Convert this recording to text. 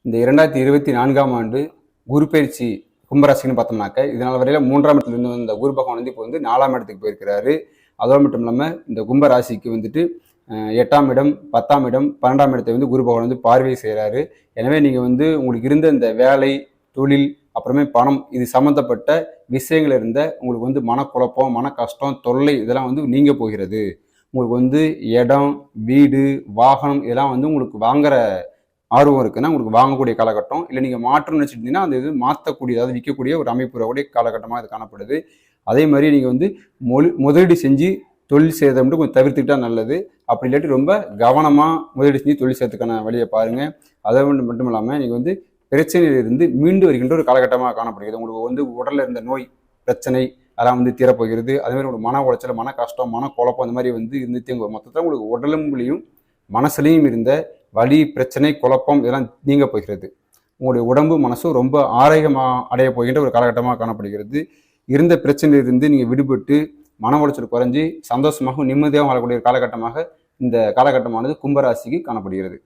இந்த 2024ஆம் ஆண்டு குரு பயிற்சி கும்பராசின்னு பார்த்தோம்னாக்க இதனால் வரையில 3ஆம் இடத்துல இருந்து இந்த குரு பகவான் வந்து இப்போ வந்து 4ஆம் இடத்துக்கு போயிருக்கிறாரு. அதோடு மட்டும் இல்லாமல் இந்த கும்பராசிக்கு வந்துட்டு 8ஆம் இடம், 10ஆம் இடம், 12ஆம் இடத்தை வந்து குரு பகவான் வந்து பார்வை செய்கிறாரு. எனவே நீங்கள் வந்து உங்களுக்கு இருந்த இந்த வேலை, தொழில், அப்புறமே பணம் இது சம்மந்தப்பட்ட விஷயங்கள் இருந்த உங்களுக்கு வந்து மனக்குழப்பம், மன கஷ்டம், தொல்லை இதெல்லாம் வந்து நீங்க போகிறது. உங்களுக்கு வந்து இடம், வீடு, வாகனம் இதெல்லாம் வந்து உங்களுக்கு வாங்குற ஆர்வம் இருக்குன்னா உங்களுக்கு வாங்கக்கூடிய காலகட்டம். இல்லை நீங்கள் மாற்றணும்னு நினச்சிட்டிங்கன்னா அந்த இது மாற்றக்கூடிய, அதாவது விற்கக்கூடிய ஒரு அமைப்பு காலகட்டமாக இது காணப்படுது. அதே மாதிரி நீங்கள் வந்து முதலீடு செஞ்சு தொழில் செய்யறதை மட்டும் கொஞ்சம் தவிர்த்துக்கிட்டா நல்லது. அப்படி இல்லாட்டி ரொம்ப கவனமாக முதலீடு செஞ்சு தொழில் செய்யறதுக்கான வழியை பாருங்கள். அதை மட்டும் இல்லாமல் நீங்கள் வந்து பிரச்சனையிலிருந்து மீண்டு வருகின்ற ஒரு காலகட்டமாக காணப்படுகிறது. உங்களுக்கு வந்து உடலில் இருந்த நோய் பிரச்சனை அதெல்லாம் வந்து தீரப்போகிறது. அதே மாதிரி உங்களுக்கு மன உளைச்சல், மன கஷ்டம், மன குழப்பம் அந்த மாதிரி வந்து இருந்துட்டு மொத்தத்தில் உங்களுக்கு உடலுங்களையும் மனசுலையும் இருந்த வலி, பிரச்சனை, குழப்பம் இதெல்லாம் நீங்க போகிறது. உங்களுடைய உடம்பு மனசும் ரொம்ப ஆரோக்கியமாக அடைய போகின்ற ஒரு காலகட்டமாக காணப்படுகிறது. இருந்த பிரச்சனையிலிருந்து நீங்கள் விடுபட்டு மன உளைச்சல் குறைஞ்சி சந்தோஷமாகவும் நிம்மதியாகவும் வாழக்கூடிய காலகட்டமாக இந்த காலகட்டமானது கும்பராசிக்கு காணப்படுகிறது.